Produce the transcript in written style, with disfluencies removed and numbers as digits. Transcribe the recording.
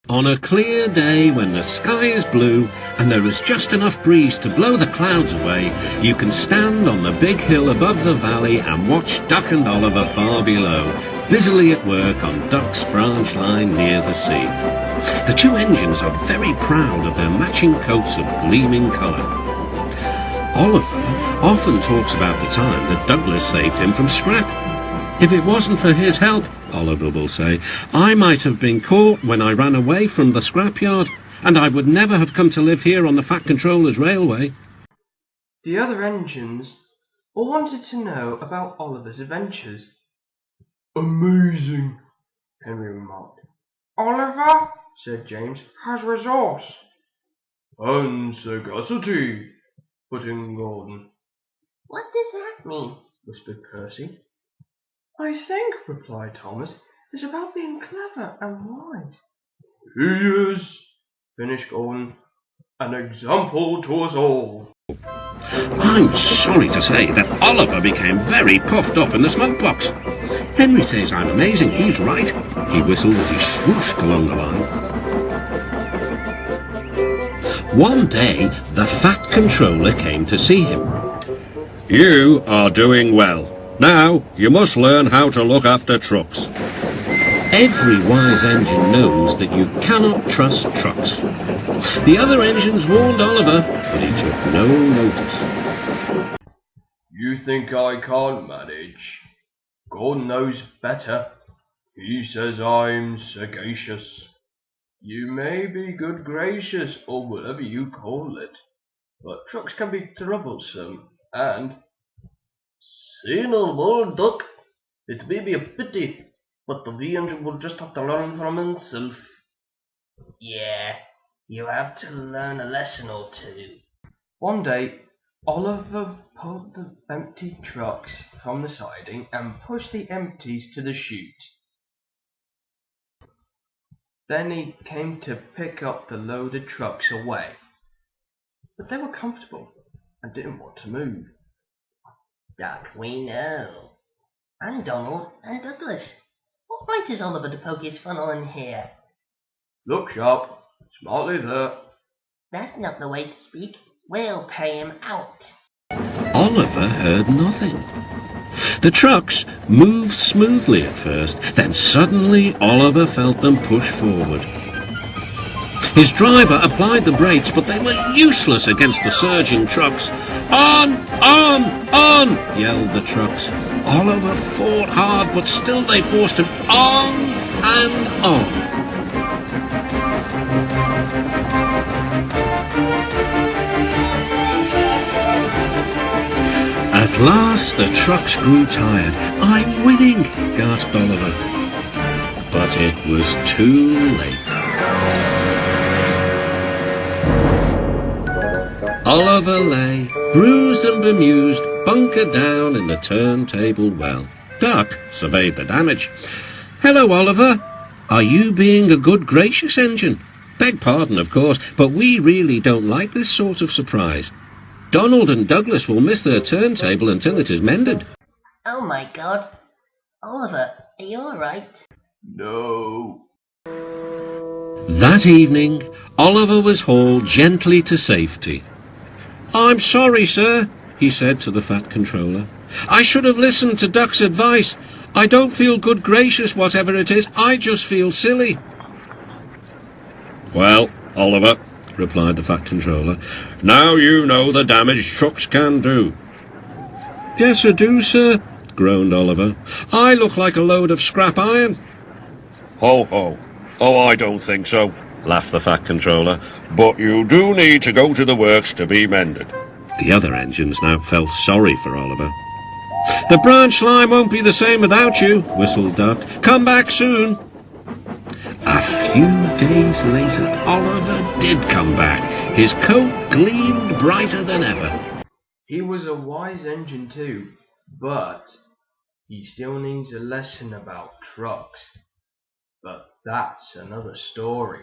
On a clear day when the sky is blue and there is just enough breeze to blow the clouds away, you can stand on the big hill above the valley and watch Duck and Oliver far below, busily at work on Duck's branch line near the sea. The two engines are very proud of their matching coats of gleaming colour. Oliver often talks about the time that Douglas saved him from scrap. If it wasn't for his help, Oliver will say, I might have been caught when I ran away from the scrapyard, and I would never have come to live here on the Fat Controller's railway. The other engines all wanted to know about Oliver's adventures. Amazing, Henry remarked. Oliver, said James, has resource. And sagacity, put in Gordon. What does that mean? Whispered Percy. I think, replied Thomas, it's about being clever and wise. He is, finished Gordon, an example to us all. I'm sorry to say that Oliver became very puffed up in the smoke box. Henry says I'm amazing, he's right, he whistled as he swooshed along the line. One day, the Fat Controller came to see him. You are doing well. Now, you must learn how to look after trucks. Every wise engine knows that you cannot trust trucks. The other engines warned Oliver, but he took no notice. You think I can't manage? Gordon knows better. He says I'm sagacious. You may be good gracious, or whatever you call it, but trucks can be troublesome, and... Say no more, Duck. It may be a pity, but the V-engine will just have to learn from himself. Yeah, you have to learn a lesson or two. One day, Oliver pulled the empty trucks from the siding and pushed the empties to the chute. Then he came to pick up the loaded trucks away. But they were comfortable and didn't want to move. Duck, we know. And Donald and Douglas. What right is Oliver to poke his funnel in here? Look sharp, smartly there. That's not the way to speak. We'll pay him out. Oliver heard nothing. The trucks moved smoothly at first, then suddenly Oliver felt them push forward. His driver applied the brakes, but they were useless against the surging trucks. On! On! On! Yelled the trucks. Oliver fought hard, but still they forced him on and on. At last the trucks grew tired. I'm winning, gasped Oliver. But it was too late. Oliver lay, bruised and bemused, bunkered down in the turntable well. Duck surveyed the damage. Hello, Oliver. Are you being a good gracious engine? Beg pardon, of course, but we really don't like this sort of surprise. Donald and Douglas will miss their turntable until it is mended. Oh my God. Oliver, are you alright? No. That evening, Oliver was hauled gently to safety. I'm sorry, sir, he said to the Fat Controller. I should have listened to Duck's advice. I don't feel good gracious, whatever it is. I just feel silly. Well, Oliver, replied the Fat Controller, now you know the damage trucks can do. Yes, I do, sir, groaned Oliver. I look like a load of scrap iron. Ho, ho. Oh, I don't think so, laughed the Fat Controller. But you do need to go to the works to be mended. The other engines now felt sorry for Oliver. The branch line won't be the same without you, whistled Duck. Come back soon. A few days later, Oliver did come back. His coat gleamed brighter than ever. He was a wise engine too, but he still needs a lesson about trucks. But that's another story.